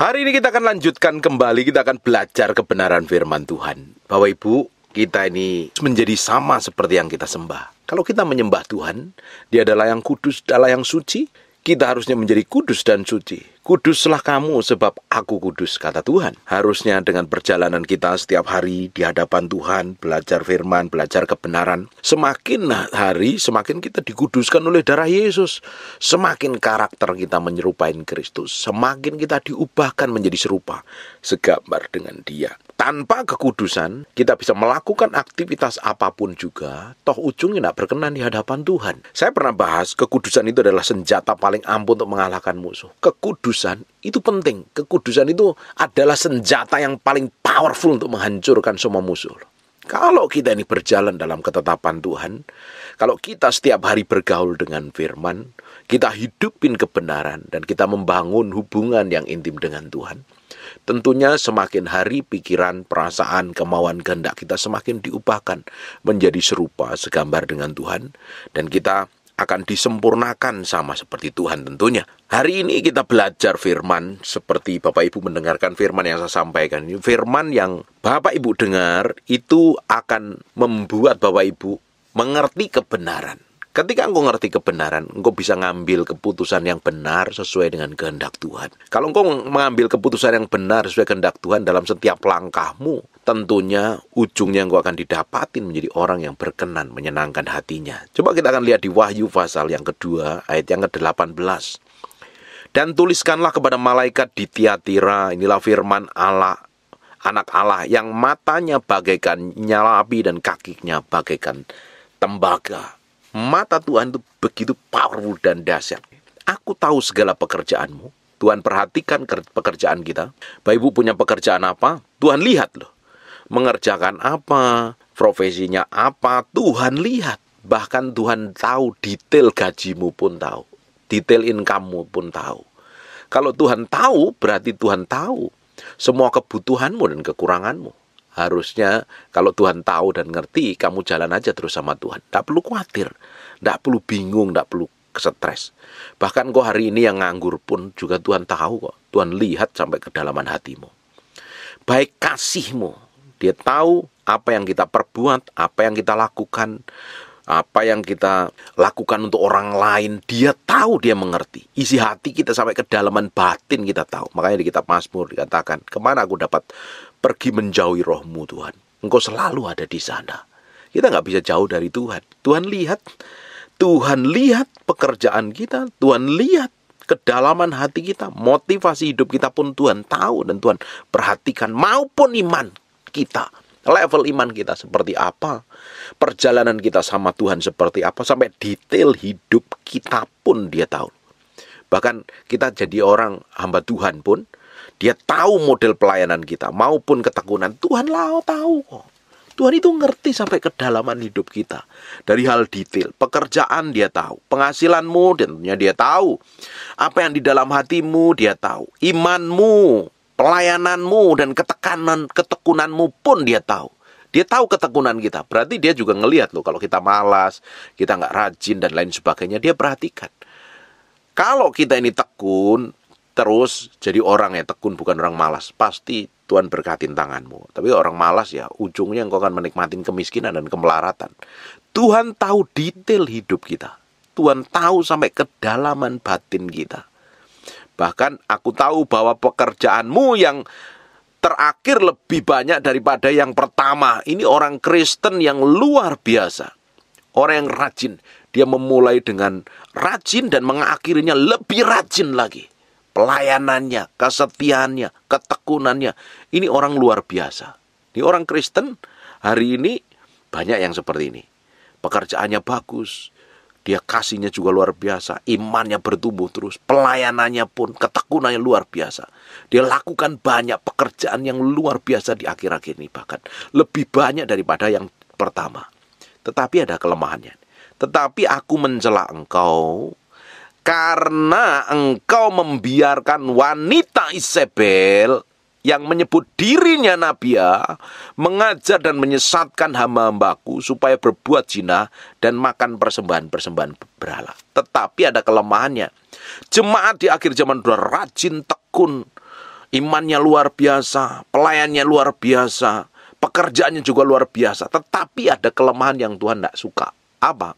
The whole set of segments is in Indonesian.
Hari ini kita akan lanjutkan kembali, kita akan belajar kebenaran firman Tuhan. Bapak Ibu, kita ini menjadi sama seperti yang kita sembah. Kalau kita menyembah Tuhan, Dia adalah yang kudus, adalah yang suci. Kita harusnya menjadi kudus dan suci. Kuduslah kamu sebab aku kudus, kata Tuhan. Harusnya dengan perjalanan kita setiap hari di hadapan Tuhan, belajar firman, belajar kebenaran. Semakin hari, semakin kita dikuduskan oleh darah Yesus. Semakin karakter kita menyerupai Kristus. Semakin kita diubahkan menjadi serupa, segambar dengan Dia. Tanpa kekudusan, kita bisa melakukan aktivitas apapun juga, toh ujungnya tidak berkenan di hadapan Tuhan. Saya pernah bahas, kekudusan itu adalah senjata paling ampuh untuk mengalahkan musuh. Kekudusan itu penting. Kekudusan itu adalah senjata yang paling powerful untuk menghancurkan semua musuh. Kalau kita ini berjalan dalam ketetapan Tuhan, kalau kita setiap hari bergaul dengan firman, kita hidupin kebenaran, dan kita membangun hubungan yang intim dengan Tuhan, tentunya semakin hari pikiran, perasaan, kemauan, kehendak kita semakin diubahkan menjadi serupa, segambar dengan Tuhan, dan kita akan disempurnakan sama seperti Tuhan tentunya. Hari ini kita belajar firman, seperti Bapak Ibu mendengarkan firman yang saya sampaikan. Firman yang Bapak Ibu dengar itu akan membuat Bapak Ibu mengerti kebenaran. Ketika engkau ngerti kebenaran, engkau bisa ngambil keputusan yang benar sesuai dengan kehendak Tuhan. Kalau engkau mengambil keputusan yang benar sesuai kehendak Tuhan dalam setiap langkahmu, tentunya ujungnya engkau akan didapatin menjadi orang yang berkenan, menyenangkan hatinya. Coba kita akan lihat di Wahyu pasal yang kedua, ayat yang ke-18. Dan tuliskanlah kepada malaikat di Tiatira, inilah firman Allah, anak Allah, yang matanya bagaikan nyala api dan kakinya bagaikan tembaga. Mata Tuhan itu begitu powerful dan dahsyat. Aku tahu segala pekerjaanmu. Tuhan perhatikan pekerjaan kita. Bapak Ibu punya pekerjaan apa? Tuhan lihat loh. Mengerjakan apa? Profesinya apa? Tuhan lihat. Bahkan Tuhan tahu detail gajimu pun tahu. Detail income-mu pun tahu. Kalau Tuhan tahu, berarti Tuhan tahu semua kebutuhanmu dan kekuranganmu. Harusnya kalau Tuhan tahu dan ngerti, kamu jalan aja terus sama Tuhan. Tidak perlu khawatir, tidak perlu bingung, tidak perlu stres. Bahkan kok hari ini yang nganggur pun juga Tuhan tahu kok. Tuhan lihat sampai kedalaman hatimu. Baik kasihmu, Dia tahu apa yang kita perbuat, apa yang kita lakukan, apa yang kita lakukan untuk orang lain. Dia tahu, Dia mengerti. Isi hati kita sampai kedalaman batin kita tahu. Makanya di kitab Mazmur dikatakan, kemana aku dapat pergi menjauhi rohmu Tuhan? Engkau selalu ada di sana. Kita nggak bisa jauh dari Tuhan. Tuhan lihat pekerjaan kita. Tuhan lihat kedalaman hati kita. Motivasi hidup kita pun Tuhan tahu. Dan Tuhan perhatikan maupun iman kita. Level iman kita seperti apa. Perjalanan kita sama Tuhan seperti apa. Sampai detail hidup kita pun Dia tahu. Bahkan kita jadi orang hamba Tuhan pun, Dia tahu model pelayanan kita maupun ketekunan. Tuhan tahu kok. Tuhan itu ngerti sampai kedalaman hidup kita. Dari hal detail, pekerjaan Dia tahu. Penghasilanmu tentunya Dia tahu. Apa yang di dalam hatimu Dia tahu. Imanmu, pelayananmu, dan ketekunanmu pun Dia tahu. Dia tahu ketekunan kita. Berarti Dia juga ngelihat loh kalau kita malas, kita nggak rajin dan lain sebagainya. Dia perhatikan. Kalau kita ini tekun, terus jadi orang yang tekun, bukan orang malas, pasti Tuhan berkatin tanganmu. Tapi orang malas ya ujungnya engkau akan menikmatin kemiskinan dan kemelaratan. Tuhan tahu detail hidup kita. Tuhan tahu sampai kedalaman batin kita. Bahkan aku tahu bahwa pekerjaanmu yang terakhir lebih banyak daripada yang pertama. Ini orang Kristen yang luar biasa. Orang yang rajin. Dia memulai dengan rajin dan mengakhirinya lebih rajin lagi. Pelayanannya, kesetiaannya, ketekunannya. Ini orang luar biasa. Ini orang Kristen hari ini banyak yang seperti ini. Pekerjaannya bagus. Dia kasihnya juga luar biasa. Imannya bertumbuh terus. Pelayanannya pun, ketekunannya luar biasa. Dia lakukan banyak pekerjaan yang luar biasa di akhir-akhir ini. Bahkan lebih banyak daripada yang pertama. Tetapi ada kelemahannya. Tetapi aku mencela engkau karena engkau membiarkan wanita Isabel yang menyebut dirinya nabiya mengajar dan menyesatkan hamba-hambaku supaya berbuat zina dan makan persembahan-persembahan berhala. Tetapi ada kelemahannya. Jemaat di akhir zaman sudah rajin, tekun, Imannya luar biasa, pelayannya luar biasa, pekerjaannya juga luar biasa. Tetapi ada kelemahan yang Tuhan tidak suka. Apa?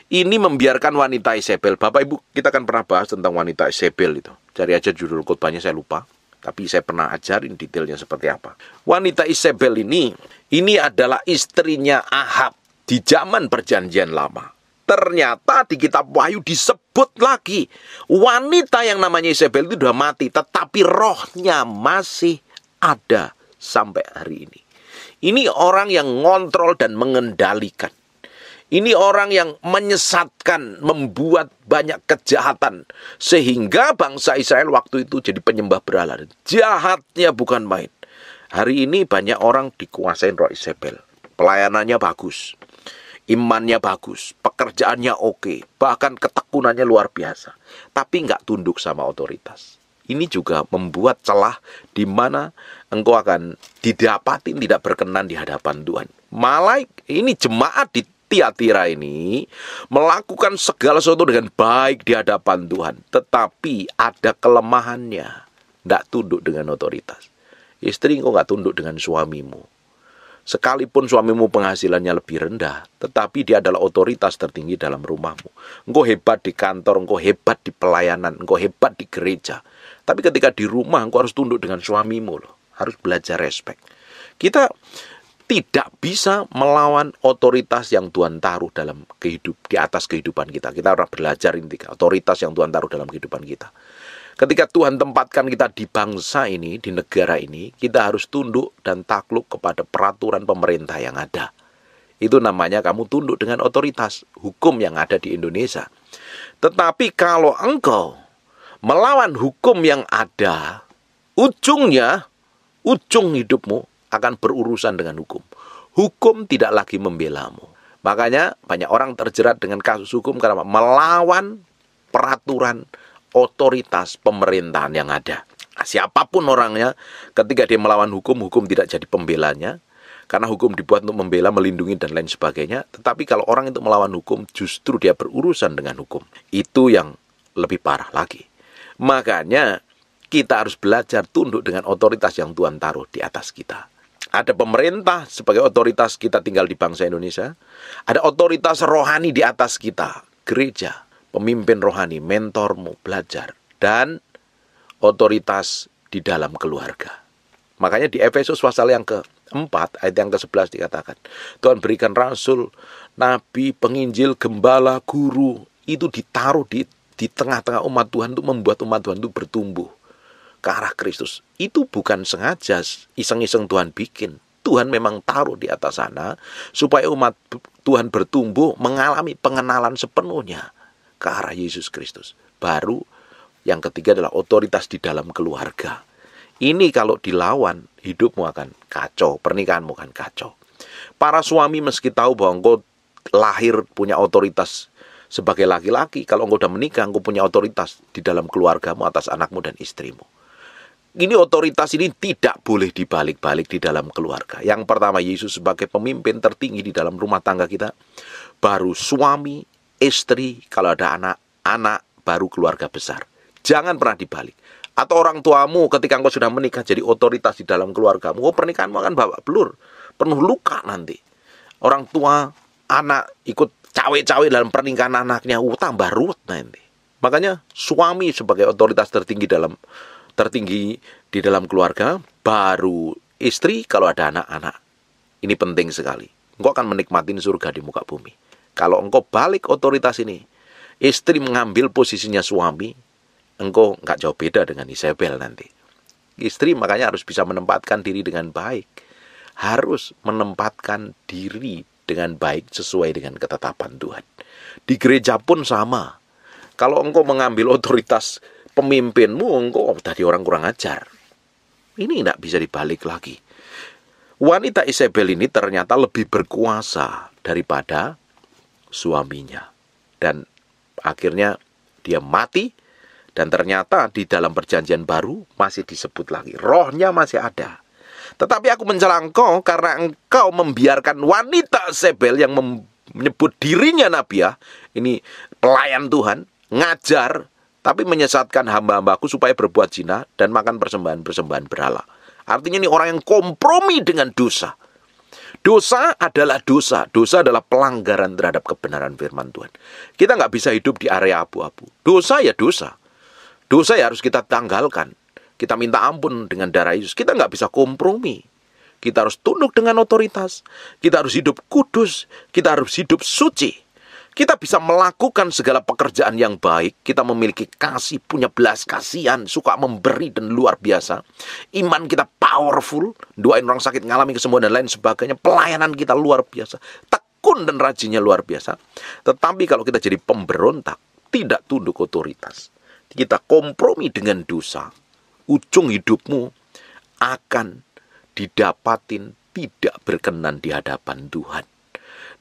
Ini membiarkan wanita Isabel. Bapak Ibu, kita kan pernah bahas tentang wanita Isabel itu. Cari aja judul khotbahnya, saya lupa. Tapi saya pernah ajarin detailnya seperti apa. Wanita Isabel ini adalah istrinya Ahab di zaman perjanjian lama. Ternyata di kitab Wahyu disebut lagi, wanita yang namanya Isabel itu sudah mati, tetapi rohnya masih ada sampai hari ini. Ini orang yang ngontrol dan mengendalikan. Ini orang yang menyesatkan, membuat banyak kejahatan. Sehingga bangsa Israel waktu itu jadi penyembah berhala. Jahatnya bukan main. Hari ini banyak orang dikuasain roh Isabel. Pelayanannya bagus. Imannya bagus, pekerjaannya oke, bahkan ketekunannya luar biasa. Tapi nggak tunduk sama otoritas. Ini juga membuat celah di mana engkau akan didapatin tidak berkenan di hadapan Tuhan. Malah ini jemaat di Tiatira ini melakukan segala sesuatu dengan baik di hadapan Tuhan. Tetapi ada kelemahannya, nggak tunduk dengan otoritas. Istri engkau nggak tunduk dengan suamimu. Sekalipun suamimu penghasilannya lebih rendah, tetapi dia adalah otoritas tertinggi dalam rumahmu. Engkau hebat di kantor, engkau hebat di pelayanan, engkau hebat di gereja. Tapi ketika di rumah, engkau harus tunduk dengan suamimu loh. Harus belajar respect. Kita tidak bisa melawan otoritas yang Tuhan taruh dalam di atas kehidupan kita. Kita harus belajar intinya otoritas yang Tuhan taruh dalam kehidupan kita. Ketika Tuhan tempatkan kita di bangsa ini, di negara ini, kita harus tunduk dan takluk kepada peraturan pemerintah yang ada. Itu namanya kamu tunduk dengan otoritas hukum yang ada di Indonesia. Tetapi kalau engkau melawan hukum yang ada, ujung hidupmu akan berurusan dengan hukum. Hukum tidak lagi membelamu. Makanya banyak orang terjerat dengan kasus hukum karena melawan peraturan otoritas pemerintahan yang ada. Siapapun orangnya, ketika dia melawan hukum, hukum tidak jadi pembelanya. Karena hukum dibuat untuk membela, melindungi, dan lain sebagainya. Tetapi kalau orang itu melawan hukum, justru dia berurusan dengan hukum. Itu yang lebih parah lagi. Makanya kita harus belajar tunduk dengan otoritas yang Tuhan taruh di atas kita. Ada pemerintah sebagai otoritas kita tinggal di bangsa Indonesia. Ada otoritas rohani di atas kita, gereja. Pemimpin rohani, mentormu, belajar. Dan otoritas di dalam keluarga. Makanya di Efesus pasal yang ke-4, ayat yang ke-11 dikatakan, Tuhan berikan rasul, nabi, penginjil, gembala, guru, itu ditaruh di tengah-tengah umat Tuhan untuk membuat umat Tuhan itu bertumbuh ke arah Kristus. Itu bukan sengaja, iseng-iseng Tuhan bikin. Tuhan memang taruh di atas sana, supaya umat Tuhan bertumbuh, mengalami pengenalan sepenuhnya ke arah Yesus Kristus. Baru yang ketiga adalah otoritas di dalam keluarga. Ini kalau dilawan, hidupmu akan kacau, pernikahanmu akan kacau. Para suami meski tahu bahwa engkau lahir punya otoritas sebagai laki-laki, kalau engkau sudah menikah, engkau punya otoritas di dalam keluargamu atas anakmu dan istrimu. Ini otoritas ini tidak boleh dibalik-balik di dalam keluarga. Yang pertama, Yesus sebagai pemimpin tertinggi di dalam rumah tangga kita. Baru suami, istri, kalau ada anak, baru keluarga besar. Jangan pernah dibalik. Atau orang tuamu ketika engkau sudah menikah jadi otoritas di dalam keluargamu, pernikahanmu akan babak belur, penuh luka nanti. Orang tua, anak ikut cawe-cawe dalam pernikahan anaknya, tambah ruwet nanti. Makanya suami sebagai otoritas tertinggi di dalam keluarga, baru istri kalau ada anak-anak. Ini penting sekali. Engkau akan menikmati surga di muka bumi. Kalau engkau balik otoritas ini, istri mengambil posisinya suami, engkau nggak jauh beda dengan Isabel nanti. Istri makanya harus bisa menempatkan diri dengan baik. Harus menempatkan diri dengan baik sesuai dengan ketetapan Tuhan. Di gereja pun sama. Kalau engkau mengambil otoritas pemimpinmu, engkau tadi orang kurang ajar. Ini tidak bisa dibalik lagi. Wanita Isabel ini ternyata lebih berkuasa daripada suaminya. Dan akhirnya dia mati. Dan ternyata di dalam perjanjian baru masih disebut lagi. Rohnya masih ada. Tetapi aku mencela engkau karena engkau membiarkan wanita Isabel yang menyebut dirinya nabiah. Ini pelayan Tuhan. Ngajar tapi menyesatkan hamba-hambaku supaya berbuat zina dan makan persembahan-persembahan berhala. Artinya ini orang yang kompromi dengan dosa. Dosa adalah dosa. Dosa adalah pelanggaran terhadap kebenaran firman Tuhan. Kita nggak bisa hidup di area abu-abu. Dosa ya dosa. Dosa ya harus kita tanggalkan. Kita minta ampun dengan darah Yesus. Kita nggak bisa kompromi. Kita harus tunduk dengan otoritas. Kita harus hidup kudus. Kita harus hidup suci. Kita bisa melakukan segala pekerjaan yang baik. Kita memiliki kasih, punya belas kasihan, suka memberi dan luar biasa. Iman kita powerful, doain orang sakit, ngalami kesembuhan dan lain sebagainya. Pelayanan kita luar biasa, tekun dan rajinnya luar biasa. Tetapi kalau kita jadi pemberontak, tidak tunduk otoritas, kita kompromi dengan dosa, ujung hidupmu akan didapatin tidak berkenan di hadapan Tuhan.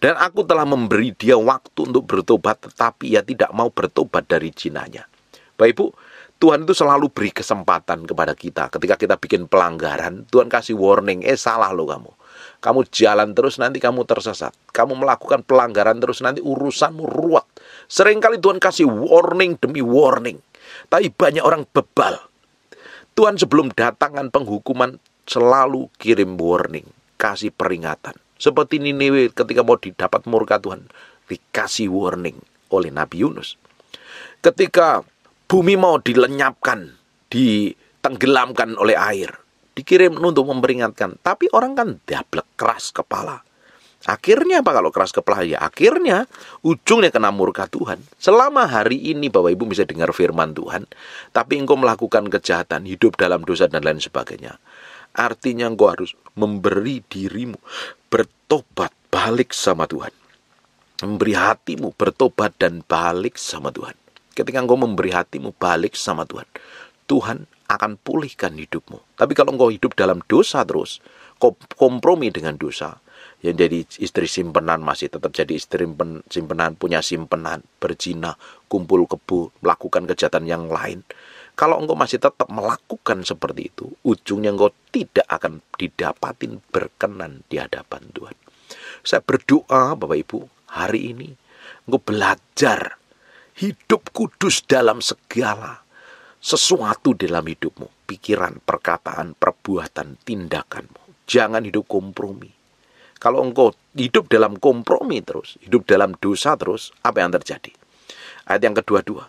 Dan aku telah memberi dia waktu untuk bertobat, tetapi ia tidak mau bertobat dari zinanya. Bapak Ibu, Tuhan itu selalu beri kesempatan kepada kita. Ketika kita bikin pelanggaran, Tuhan kasih warning, salah loh kamu. Kamu jalan terus, nanti kamu tersesat. Kamu melakukan pelanggaran terus, nanti urusanmu ruwet. Seringkali Tuhan kasih warning demi warning. Tapi banyak orang bebal. Tuhan sebelum datangkan penghukuman, selalu kirim warning, kasih peringatan. Seperti Niniwe ketika mau didapat murka Tuhan, dikasih warning oleh Nabi Yunus. Ketika bumi mau dilenyapkan, ditenggelamkan oleh air, dikirim untuk memperingatkan. Tapi orang kan dablek, keras kepala. Akhirnya apa kalau keras kepala? Ya akhirnya ujungnya kena murka Tuhan. Selama hari ini Bapak Ibu bisa dengar firman Tuhan, tapi engkau melakukan kejahatan, hidup dalam dosa dan lain sebagainya. Artinya engkau harus memberi dirimu bertobat balik sama Tuhan. Memberi hatimu bertobat dan balik sama Tuhan. Ketika engkau memberi hatimu balik sama Tuhan, Tuhan akan pulihkan hidupmu. Tapi kalau engkau hidup dalam dosa terus, kompromi dengan dosa, yang jadi istri simpenan masih tetap jadi istri simpenan, punya simpenan, berzina, kumpul kebo, melakukan kejahatan yang lain. Kalau engkau masih tetap melakukan seperti itu, ujungnya engkau tidak akan didapatin berkenan di hadapan Tuhan. Saya berdoa Bapak Ibu, hari ini engkau belajar hidup kudus dalam segala sesuatu dalam hidupmu. Pikiran, perkataan, perbuatan, tindakanmu. Jangan hidup kompromi. Kalau engkau hidup dalam kompromi terus, hidup dalam dosa terus, apa yang terjadi? Ayat yang kedua-dua.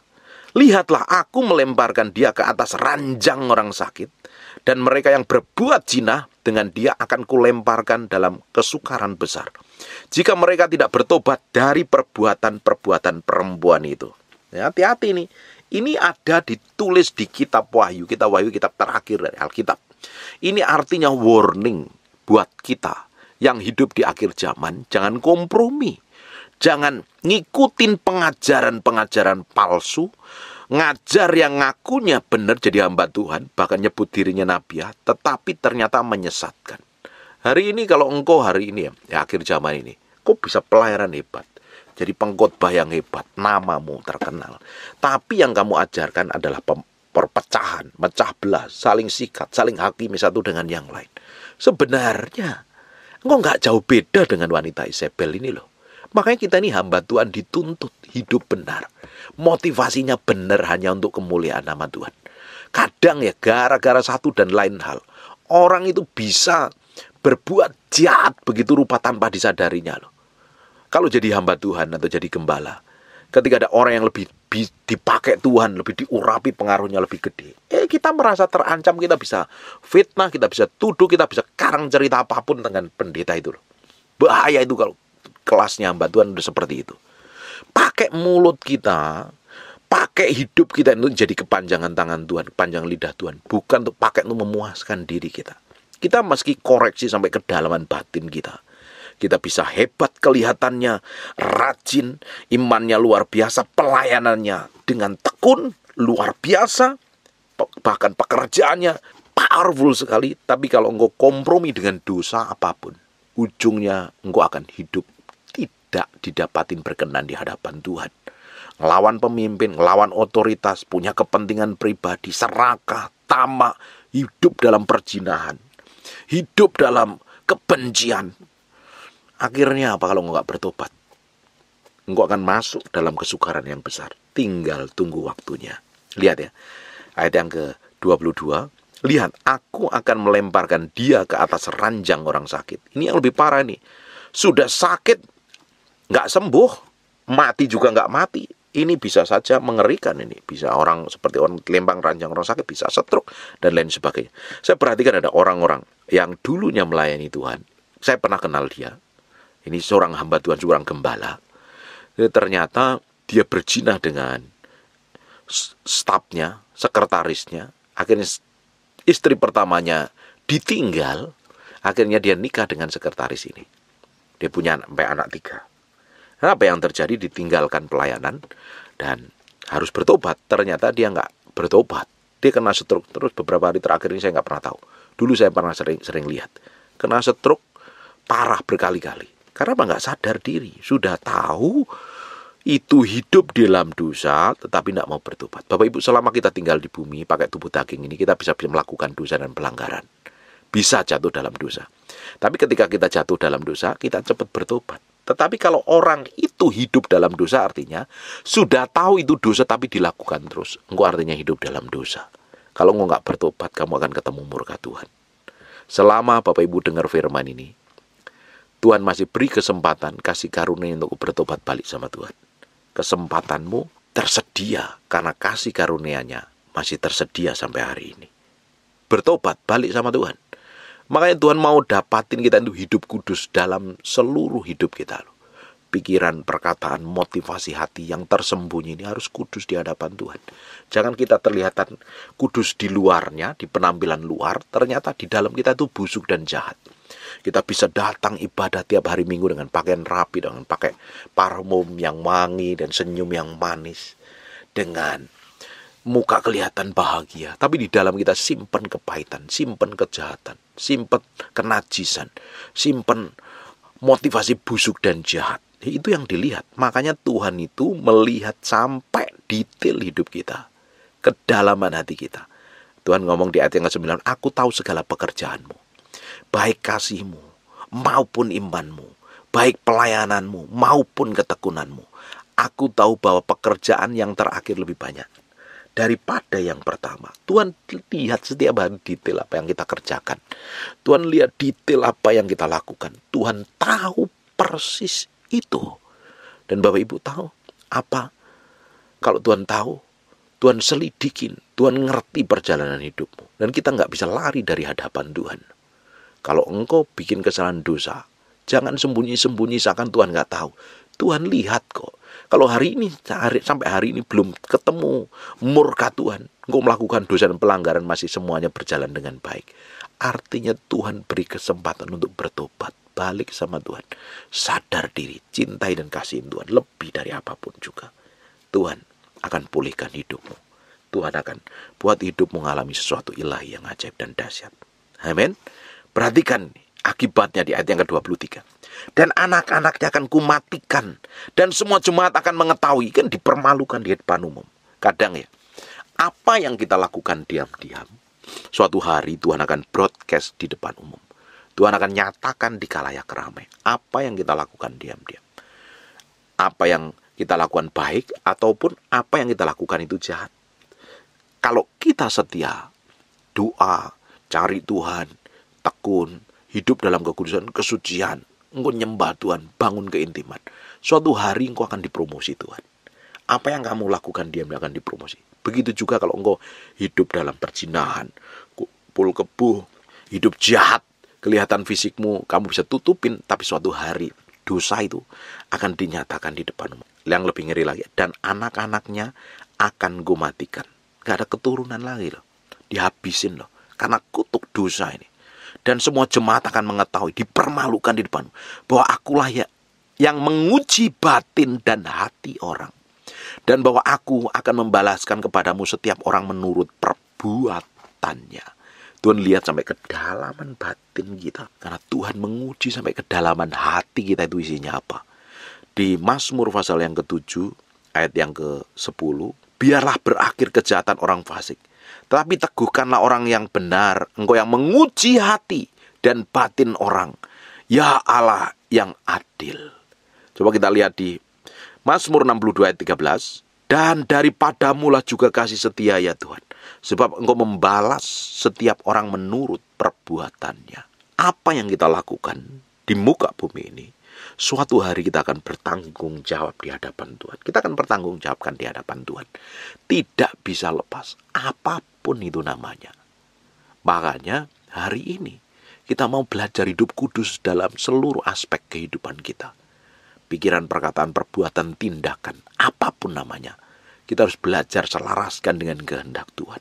Lihatlah aku melemparkan dia ke atas ranjang orang sakit, dan mereka yang berbuat zina dengan dia akan kulemparkan dalam kesukaran besar. Jika mereka tidak bertobat dari perbuatan-perbuatan perempuan itu. Ya, hati-hati nih. Ini ada ditulis di kitab Wahyu. Kitab Wahyu, kitab terakhir dari Alkitab. Ini artinya warning buat kita yang hidup di akhir zaman. Jangan kompromi. Jangan ngikutin pengajaran-pengajaran palsu, ngajar yang ngakunya benar jadi hamba Tuhan, bahkan nyebut dirinya nabi, tetapi ternyata menyesatkan. Hari ini kalau engkau hari ini ya akhir zaman ini, kau bisa pelayanan hebat, jadi pengkhotbah yang hebat, namamu terkenal. Tapi yang kamu ajarkan adalah perpecahan, mecah belah, saling sikat, saling hakimi satu dengan yang lain. Sebenarnya engkau nggak jauh beda dengan wanita Isabel ini loh. Makanya kita ini hamba Tuhan dituntut hidup benar. Motivasinya benar hanya untuk kemuliaan nama Tuhan. Kadang ya gara-gara satu dan lain hal, orang itu bisa berbuat jahat begitu rupa tanpa disadarinya loh. Kalau jadi hamba Tuhan atau jadi gembala, ketika ada orang yang lebih dipakai Tuhan, lebih diurapi pengaruhnya lebih gede, kita merasa terancam, kita bisa fitnah, kita bisa tuduh, kita bisa karang cerita apapun dengan pendeta itu loh. Bahaya itu kalau kelasnya hamba Tuhan udah seperti itu. Pakai mulut kita, pakai hidup kita itu jadi kepanjangan tangan Tuhan, kepanjangan lidah Tuhan, bukan untuk pakai untuk memuaskan diri kita. Kita meski koreksi sampai kedalaman batin kita. Kita bisa hebat kelihatannya, rajin, imannya luar biasa, pelayanannya dengan tekun, luar biasa, bahkan pekerjaannya powerful sekali. Tapi kalau engkau kompromi dengan dosa apapun, ujungnya engkau akan hidup tidak didapatin berkenan di hadapan Tuhan. Ngelawan pemimpin, ngelawan otoritas, punya kepentingan pribadi, serakah, tamak, hidup dalam perzinahan, hidup dalam kebencian. Akhirnya apa kalau engkau gak bertobat? Engkau akan masuk dalam kesukaran yang besar. Tinggal tunggu waktunya. Lihat ya, ayat yang ke-22. Lihat, aku akan melemparkan dia ke atas ranjang orang sakit. Ini yang lebih parah nih. Sudah sakit, nggak sembuh, mati juga nggak mati. Ini bisa saja mengerikan ini. Bisa orang seperti orang lempang ranjang orang sakit, bisa stroke, dan lain sebagainya. Saya perhatikan ada orang-orang yang dulunya melayani Tuhan. Saya pernah kenal dia. Ini seorang hamba Tuhan, seorang gembala. Ternyata dia berzinah dengan stafnya, sekretarisnya. Akhirnya istri pertamanya ditinggal. Akhirnya dia nikah dengan sekretaris ini. Dia punya sampai anak 3. Nah, apa yang terjadi? Ditinggalkan pelayanan dan harus bertobat. Ternyata dia nggak bertobat. Dia kena stroke terus beberapa hari terakhir ini saya nggak pernah tahu. Dulu saya pernah sering lihat. Kena stroke parah berkali-kali. Karena apa? Nggak sadar diri. Sudah tahu itu hidup di dalam dosa, tetapi tidak mau bertobat. Bapak Ibu, selama kita tinggal di bumi, pakai tubuh daging ini, kita bisa melakukan dosa dan pelanggaran. Bisa jatuh dalam dosa. Tapi ketika kita jatuh dalam dosa, kita cepat bertobat. Tetapi kalau orang itu hidup dalam dosa, artinya sudah tahu itu dosa tapi dilakukan terus. Engkau artinya hidup dalam dosa. Kalau engkau nggak bertobat, kamu akan ketemu murka Tuhan. Selama Bapak Ibu dengar firman ini, Tuhan masih beri kesempatan, kasih karunia untuk bertobat balik sama Tuhan. Kesempatanmu tersedia karena kasih karunia-Nya masih tersedia sampai hari ini. Bertobat balik sama Tuhan. Makanya Tuhan mau dapatin kita itu hidup kudus dalam seluruh hidup kita. Pikiran, perkataan, motivasi hati yang tersembunyi ini harus kudus di hadapan Tuhan. Jangan kita terlihatan kudus di luarnya, di penampilan luar, ternyata di dalam kita itu busuk dan jahat. Kita bisa datang ibadah tiap hari Minggu dengan pakaian rapi, dengan pakai parfum yang wangi dan senyum yang manis, dengan muka kelihatan bahagia, tapi di dalam kita simpen kepahitan, simpen kejahatan, simpen kenajisan, simpen motivasi busuk dan jahat. Itu yang dilihat. Makanya Tuhan itu melihat sampai detail hidup kita, kedalaman hati kita. Tuhan ngomong di ayat yang ke-9, aku tahu segala pekerjaanmu, baik kasihmu maupun imanmu, baik pelayananmu maupun ketekunanmu. Aku tahu bahwa pekerjaan yang terakhir lebih banyak daripada yang pertama. Tuhan lihat setiap hari detail apa yang kita kerjakan. Tuhan lihat detail apa yang kita lakukan. Tuhan tahu persis itu. Dan Bapak Ibu tahu apa? Kalau Tuhan tahu, Tuhan selidikin, Tuhan ngerti perjalanan hidupmu. Dan kita nggak bisa lari dari hadapan Tuhan. Kalau engkau bikin kesalahan dosa, jangan sembunyi-sembunyi seakan Tuhan nggak tahu. Tuhan lihat kok. Kalau hari ini, sampai hari ini belum ketemu murka Tuhan, engkau melakukan dosa dan pelanggaran masih semuanya berjalan dengan baik. Artinya Tuhan beri kesempatan untuk bertobat, balik sama Tuhan. Sadar diri, cintai dan kasihin Tuhan lebih dari apapun juga. Tuhan akan pulihkan hidupmu. Tuhan akan buat hidupmu mengalami sesuatu ilahi yang ajaib dan dahsyat. Amin. Perhatikan akibatnya di ayat yang ke-23. Dan anak-anaknya akan kumatikan, dan semua jemaat akan mengetahui. Kan dipermalukan di depan umum. Kadang ya, apa yang kita lakukan diam-diam, suatu hari Tuhan akan broadcast di depan umum. Tuhan akan nyatakan di khalayak ramai apa yang kita lakukan diam-diam. Apa yang kita lakukan baik ataupun apa yang kita lakukan itu jahat. Kalau kita setia, doa, cari Tuhan, tekun, hidup dalam kekudusan, kesucian, engkau nyembah Tuhan, bangun keintiman, suatu hari engkau akan dipromosi Tuhan. Apa yang kamu lakukan diam akan dipromosi. Begitu juga kalau engkau hidup dalam perzinahan, kumpul kebo, hidup jahat, kelihatan fisikmu kamu bisa tutupin, tapi suatu hari dosa itu akan dinyatakan di depanmu. Yang lebih ngeri lagi, dan anak-anaknya akan gue matikan. Gak ada keturunan lagi loh, dihabisin loh, karena kutuk dosa ini. Dan semua jemaat akan mengetahui, dipermalukan di depanmu, bahwa akulah yang menguji batin dan hati orang. Dan bahwa aku akan membalaskan kepadamu setiap orang menurut perbuatannya. Tuhan lihat sampai kedalaman batin kita. Karena Tuhan menguji sampai kedalaman hati kita itu isinya apa. Di Mazmur pasal yang ke-7, ayat yang ke-10. Biarlah berakhir kejahatan orang fasik, tetapi teguhkanlah orang yang benar. Engkau yang menguji hati dan batin orang. Ya Allah yang adil. Coba kita lihat di Mazmur 62 ayat 13. Dan daripadamu lah juga kasih setia ya Tuhan. Sebab Engkau membalas setiap orang menurut perbuatannya. Apa yang kita lakukan di muka bumi ini, suatu hari kita akan bertanggung jawab di hadapan Tuhan. Kita akan bertanggung jawabkan di hadapan Tuhan. Tidak bisa lepas apapun itu namanya. Makanya hari ini kita mau belajar hidup kudus dalam seluruh aspek kehidupan kita. Pikiran, perkataan, perbuatan, tindakan, apapun namanya. Kita harus belajar selaraskan dengan kehendak Tuhan.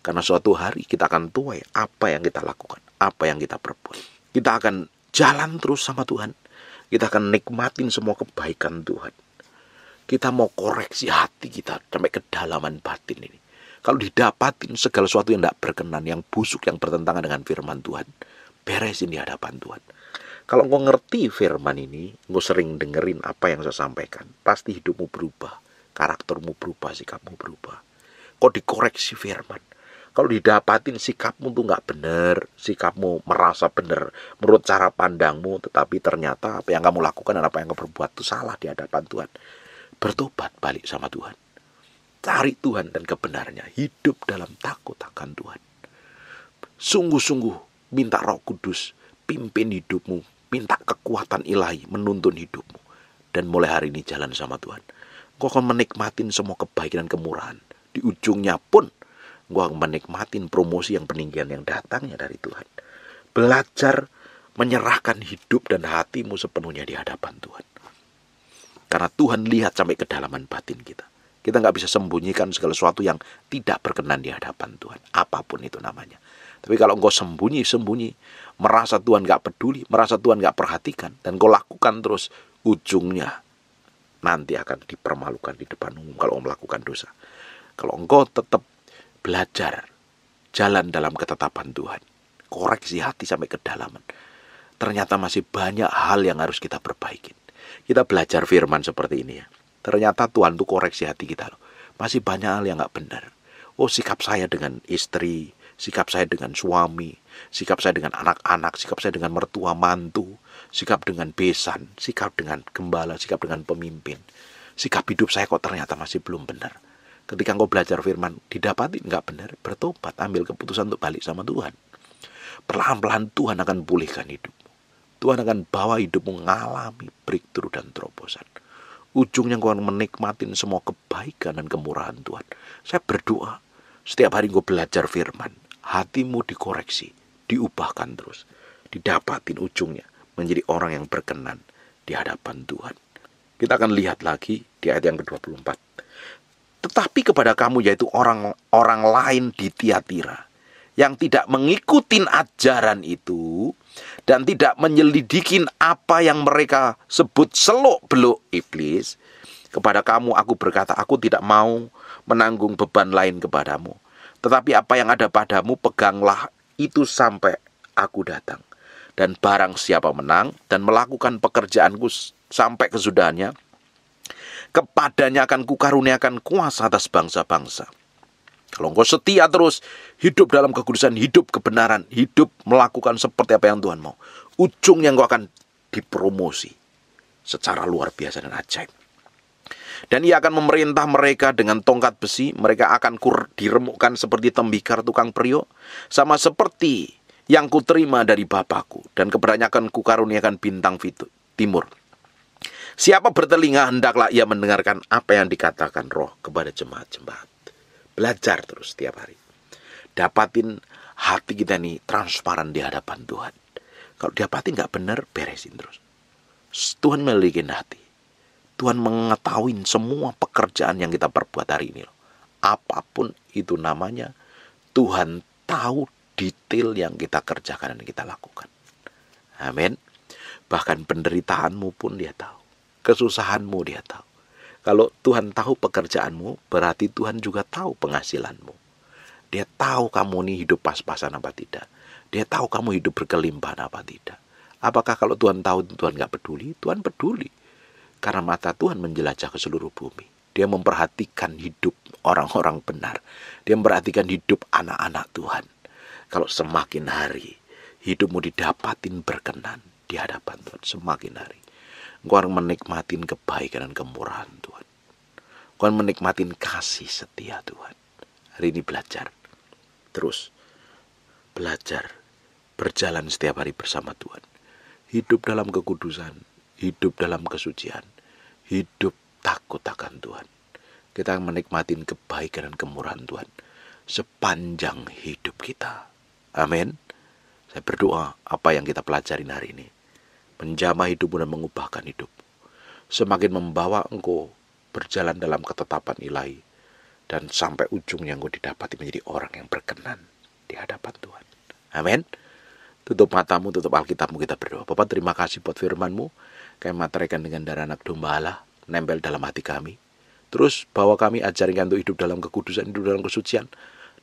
Karena suatu hari kita akan tuai apa yang kita lakukan, apa yang kita perbuat. Kita akan jalan terus sama Tuhan. Kita akan nikmatin semua kebaikan Tuhan. Kita mau koreksi hati kita sampai kedalaman batin ini. Kalau didapatin segala sesuatu yang tidak berkenan, yang busuk, yang bertentangan dengan firman Tuhan, beresin di hadapan Tuhan. Kalau engkau ngerti firman ini, engkau sering dengerin apa yang saya sampaikan, pasti hidupmu berubah, karaktermu berubah, sikapmu berubah. Kau dikoreksi firman. Kalau didapatin sikapmu tuh nggak benar, sikapmu merasa benar menurut cara pandangmu, tetapi ternyata apa yang kamu lakukan dan apa yang kamu perbuat itu salah di hadapan Tuhan. Bertobat balik sama Tuhan. Cari Tuhan dan kebenarannya. Hidup dalam takut akan Tuhan. Sungguh-sungguh minta Roh Kudus pimpin hidupmu. Minta kekuatan ilahi menuntun hidupmu. Dan mulai hari ini jalan sama Tuhan. Kau akan menikmatin semua kebaikan dan kemurahan. Di ujungnya pun gue akan menikmatin promosi yang peninggian yang datangnya dari Tuhan. Belajar menyerahkan hidup dan hatimu sepenuhnya di hadapan Tuhan. Karena Tuhan lihat sampai kedalaman batin kita. Kita nggak bisa sembunyikan segala sesuatu yang tidak berkenan di hadapan Tuhan. Apapun itu namanya. Tapi kalau engkau sembunyi, merasa Tuhan nggak peduli, merasa Tuhan nggak perhatikan, dan kau lakukan terus, ujungnya nanti akan dipermalukan di depan umum kalau melakukan dosa. Kalau engkau tetap belajar jalan dalam ketetapan Tuhan, koreksi hati sampai kedalaman, ternyata masih banyak hal yang harus kita perbaiki. Kita belajar firman seperti ini ya. Ternyata Tuhan tuh koreksi hati kita loh. Masih banyak hal yang gak benar. Oh, sikap saya dengan istri, sikap saya dengan suami, sikap saya dengan anak-anak, sikap saya dengan mertua mantu, sikap dengan besan, sikap dengan gembala, sikap dengan pemimpin. Sikap hidup saya kok ternyata masih belum benar. Ketika engkau belajar firman, didapati nggak benar, bertobat, ambil keputusan untuk balik sama Tuhan. Perlahan-lahan Tuhan akan pulihkan hidupmu. Tuhan akan bawa hidupmu mengalami breakthrough dan terobosan. Ujungnya engkau akan menikmatin semua kebaikan dan kemurahan Tuhan. Saya berdoa, setiap hari engkau belajar firman, hatimu dikoreksi, diubahkan terus. Didapatin ujungnya menjadi orang yang berkenan di hadapan Tuhan. Kita akan lihat lagi di ayat yang ke-24. Tetapi kepada kamu, yaitu orang lain di Tiatira, yang tidak mengikuti ajaran itu dan tidak menyelidikin apa yang mereka sebut seluk-beluk iblis, kepada kamu aku berkata, aku tidak mau menanggung beban lain kepadamu, tetapi apa yang ada padamu peganglah itu sampai aku datang. Dan barang siapa menang dan melakukan pekerjaanku sampai kesudahannya, kepadanya akan kukaruniakan kuasa atas bangsa-bangsa. Kalau engkau setia terus, hidup dalam kekudusan, hidup kebenaran, hidup melakukan seperti apa yang Tuhan mau, ujungnya engkau akan dipromosi secara luar biasa dan ajaib. Dan ia akan memerintah mereka dengan tongkat besi. Mereka akan diremukkan seperti tembikar tukang periuk, sama seperti yang kuterima dari Bapakku, dan kepadanya akan kukaruniakan bintang timur. Siapa bertelinga, hendaklah ia mendengarkan apa yang dikatakan Roh kepada jemaat-jemaat. Belajar terus setiap hari. Dapatin hati kita ini transparan di hadapan Tuhan. Kalau dapatin gak benar, beresin terus. Tuhan memiliki hati. Tuhan mengetahui semua pekerjaan yang kita perbuat hari ini. Apapun itu namanya, Tuhan tahu detail yang kita kerjakan dan kita lakukan. Amin. Bahkan penderitaanmu pun Dia tahu. Kesusahanmu Dia tahu. Kalau Tuhan tahu pekerjaanmu, berarti Tuhan juga tahu penghasilanmu. Dia tahu kamu ini hidup pas-pasan apa tidak. Dia tahu kamu hidup berkelimpahan apa tidak. Apakah kalau Tuhan tahu, Tuhan gak peduli? Tuhan peduli. Karena mata Tuhan menjelajah ke seluruh bumi. Dia memperhatikan hidup orang-orang benar. Dia memperhatikan hidup anak-anak Tuhan. Kalau semakin hari hidupmu didapatin berkenan di hadapan Tuhan, semakin hari engkau akan menikmatin kebaikan dan kemurahan Tuhan. Kau akan menikmatin kasih setia Tuhan. Hari ini belajar. Terus belajar. Berjalan setiap hari bersama Tuhan. Hidup dalam kekudusan. Hidup dalam kesucian. Hidup takut akan Tuhan. Kita akan menikmatin kebaikan dan kemurahan Tuhan sepanjang hidup kita. Amin. Saya berdoa apa yang kita pelajarin hari ini menjamah hidupmu dan mengubahkan hidupmu. Semakin membawa engkau berjalan dalam ketetapan ilahi. Dan sampai ujungnya engkau didapati menjadi orang yang berkenan di hadapan Tuhan. Amin. Tutup matamu, tutup Alkitabmu, kita berdoa. Bapa, terima kasih buat firman-Mu. Kami materikan dengan darah anak domba Allah, nempel dalam hati kami. Terus bawa kami, ajarkan untuk hidup dalam kekudusan, hidup dalam kesucian,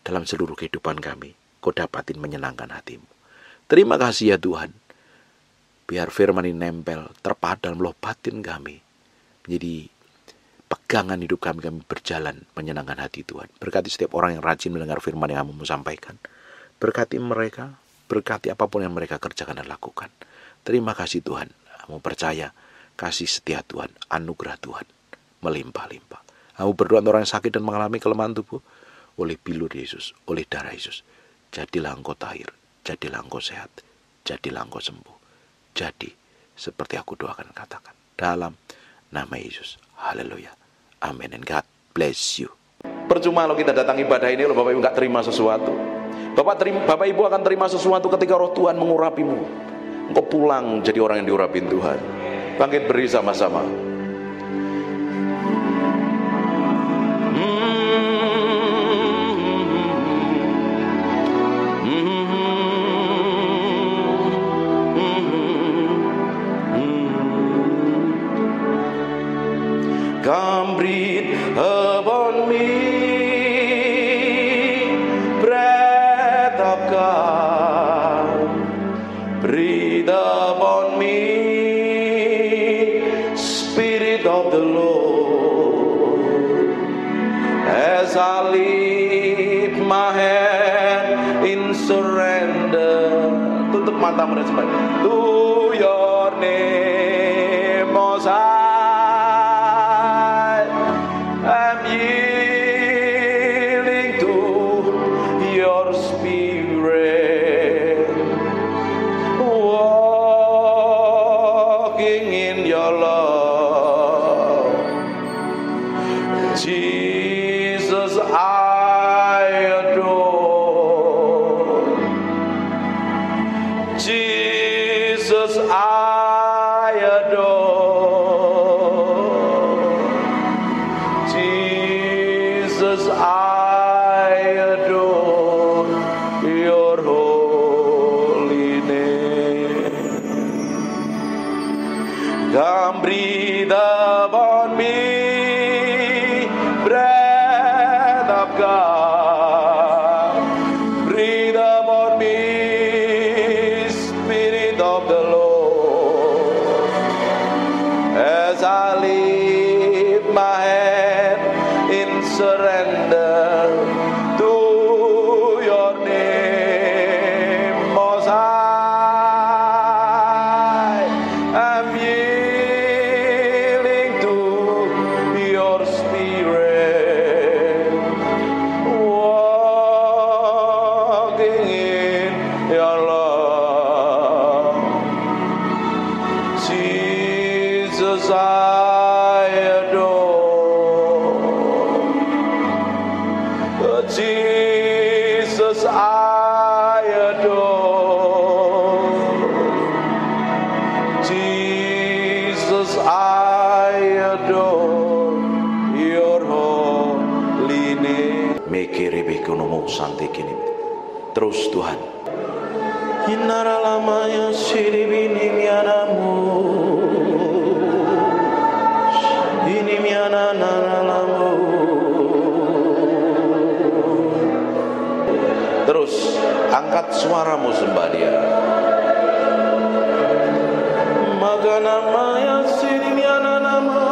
dalam seluruh kehidupan kami. Kau dapatin menyenangkan hatimu. Terima kasih ya Tuhan. Biar firman ini nempel, terpahat dalam loh batin kami. Menjadi pegangan hidup kami berjalan menyenangkan hati Tuhan. Berkati setiap orang yang rajin mendengar firman yang kamu sampaikan. Berkati mereka, berkati apapun yang mereka kerjakan dan lakukan. Terima kasih Tuhan. Kamu percaya kasih setia Tuhan, anugerah Tuhan melimpah-limpah. Kamu berdoa untuk orang yang sakit dan mengalami kelemahan tubuh. Oleh bilur Yesus, oleh darah Yesus. Jadilah engkau tahir, jadilah engkau sehat, jadilah engkau sembuh. Jadi seperti aku doakan katakan. Dalam nama Yesus. Haleluya. Amin. And God bless you. Percuma kalau kita datang ibadah ini, kalau Bapak Ibu nggak terima sesuatu. Bapak Ibu akan terima sesuatu ketika roh Tuhan mengurapimu. Engkau pulang jadi orang yang diurapin Tuhan. Bangkit beri sama-sama. Come breathe upon me, breath of God. Breathe upon me, Spirit of the Lord. As I lift my hand in surrender. Tutup matamu dan sebagainya. To your name, Most High. I'm yielding to your spirit, walking in your love. Jesus, I adore. Jesus, I adore. Jesus, I adore your holy name. Come breathe upon me, breath of God. Breathe upon me, Spirit of the Lord. As I lift my hand in surrender to your name, Most High. I'm yielding to your spirit, walking in your love. Jesus, I adore. Jesus, I adore. Jesus, I adore your holy name. Terus Tuhan. Inara lamanya siribini mianamu. Ini miana nalamu. Terus angkat suaramu sembah Dia. Maka namanya sirimiana nama.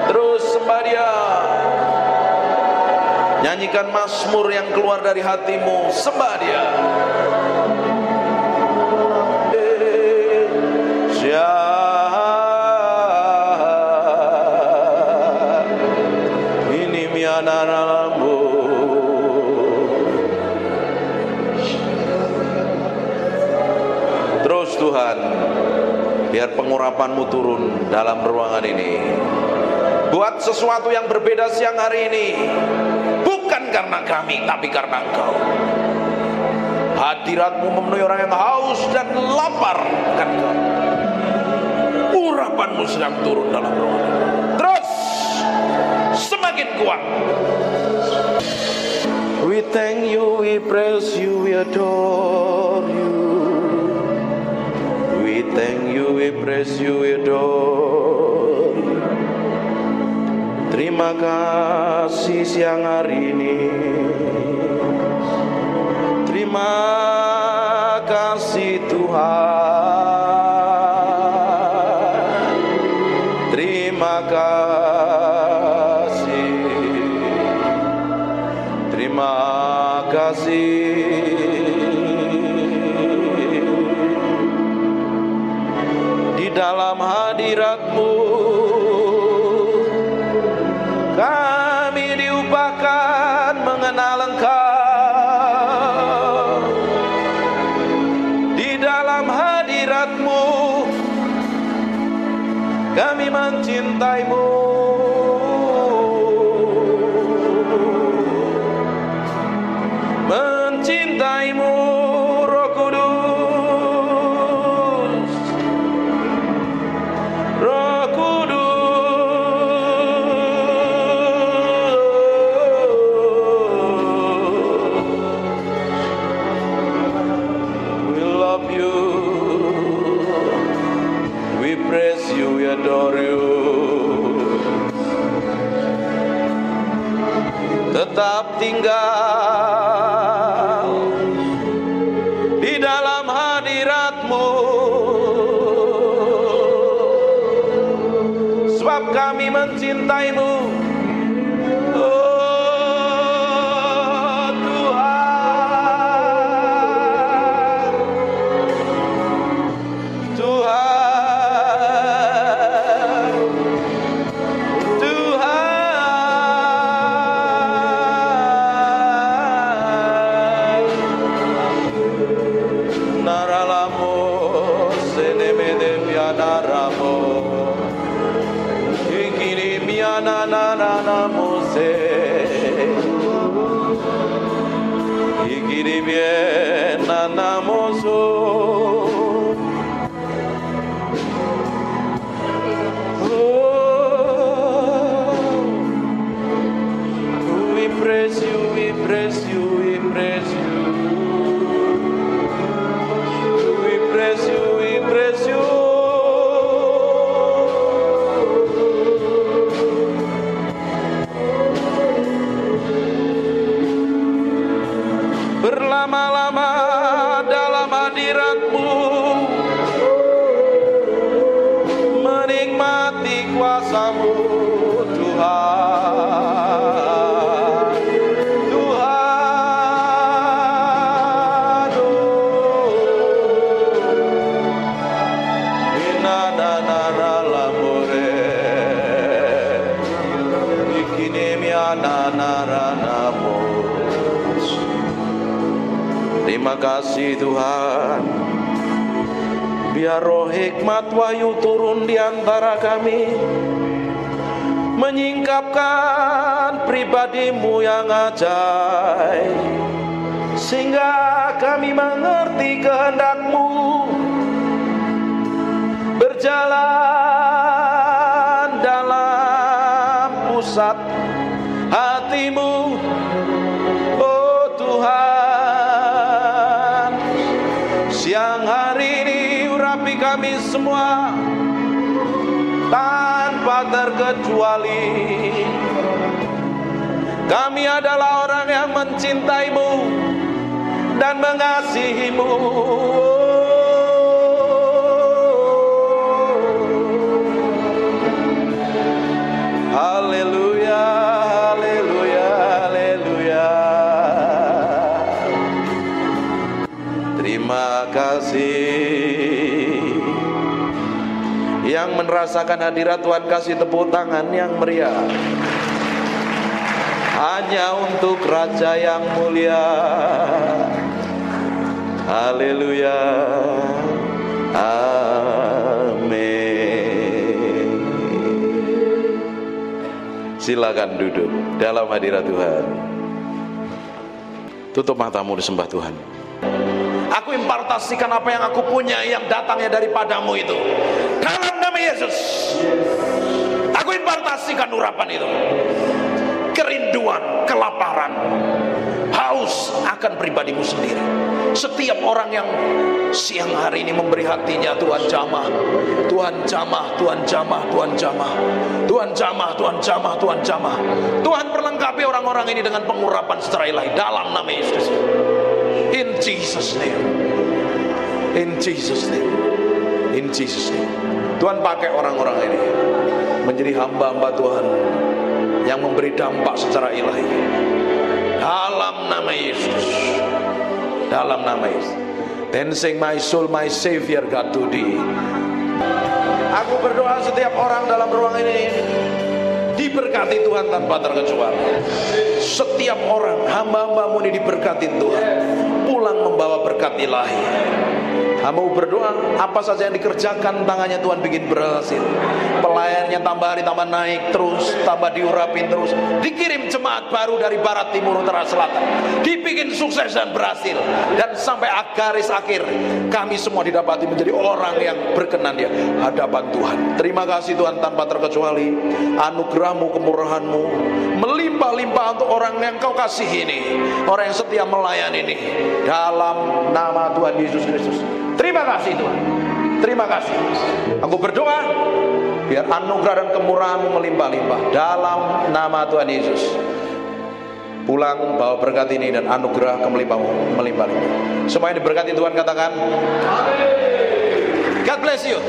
Terus sembah Dia. Nyanyikan mazmur yang keluar dari hatimu, sembah Dia. Tuhan, biar pengurapan-Mu turun dalam ruangan ini. Buat sesuatu yang berbeda siang hari ini, bukan karena kami, tapi karena Engkau. Hadirat-Mu memenuhi orang yang haus dan lapar kan Engkau. Urapan-Mu sedang turun dalam ruangan ini. Terus semakin kuat. We thank you, we praise you, we adore you. We thank you, we praise you, we adore you. Terima kasih siang hari ini. Terima kasih Tuhan. Terima kasih. Terima kasih. Di dalam hadirat-Mu kami diupahkan mengenal Engkau. Di dalam hadirat-Mu kami mencintai-Mu. Mencintaimu, Roh Kudus. Roh Kudus, we love you, we praise you, we adore you. Tetap tinggal di dalam hadirat-Mu, sebab kami mencintai-Mu. Oh Tuhan, Tuhan, Tuhan. Naralamo senemede mianaramo. Ikiri mianananamo se. Ikiri miananamo so. We praise you, we praise you, we praise you. We praise you, we praise you. Berlama-lama dalam hadirat-Mu, menikmati kuasa-Mu, Tuhan. Tuhan, inananalamore, ikinemiananaranamo. Terima kasih Tuhan. Biar roh hikmat wahyu turun di antara kami, menyingkapkan pribadi-Mu yang ajaib, sehingga kami mengerti kehendak-Mu, berjalan dalam pusat hati-Mu. Oh Tuhan, siang hari ini urapi kami semua tanpa terkecuali. Kami adalah orang yang mencintai-Mu dan mengasihi-Mu. Haleluya, haleluya, haleluya. Terima kasih. Yang merasakan hadirat Tuhan kasih tepuk tangan yang meriah. Hanya untuk Raja yang mulia. Haleluya. Silakan duduk dalam hadirat Tuhan. Tutup matamu, disembah Tuhan. Aku impartasikan apa yang aku punya, yang datangnya daripadamu itu, dalam nama Yesus. Aku impartasikan urapan itu. Kerinduan, kelaparan, haus akan pribadimu sendiri. Setiap orang yang siang hari ini memberi hatinya, Tuhan jamah, Tuhan jamah, Tuhan jamah, Tuhan jamah, Tuhan jamah, Tuhan jamah, Tuhan jamah. Tuhan perlengkapi orang-orang ini dengan pengurapan secara ilahi dalam nama Yesus. In Jesus name. In Jesus name. In Jesus name. Tuhan pakai orang-orang ini menjadi hamba-hamba Tuhan yang memberi dampak secara ilahi dalam nama Yesus. Dalam nama Yesus. Then sing my soul, my Savior God to thee. Aku berdoa setiap orang dalam ruang ini diberkati Tuhan tanpa terkecuali. Setiap orang, hamba-hambamu ini diberkati Tuhan, pulang membawa berkat ilahi. Hamba berdoa, apa saja yang dikerjakan tangannya Tuhan bikin berhasil. Pelayannya tambah hari tambah naik terus, tambah diurapin terus. Dikirim jemaat baru dari barat, timur, utara, selatan. Dibikin sukses dan berhasil. Dan sampai garis akhir, kami semua didapati menjadi orang yang berkenan di hadapan Tuhan. Terima kasih Tuhan tanpa terkecuali. Anugerahmu, kemurahanmu melimpah-limpah untuk orang yang kau kasih ini, orang yang setia melayani ini, dalam nama Tuhan Yesus Kristus. Terima kasih Tuhan. Terima kasih. Aku berdoa biar anugerah dan kemurahan-Mu melimpah-limpah dalam nama Tuhan Yesus. Pulang bawa berkat ini dan anugerah kemelimpah-Mu melimpah-limpah. Semua yang diberkati Tuhan katakan amin. God bless you.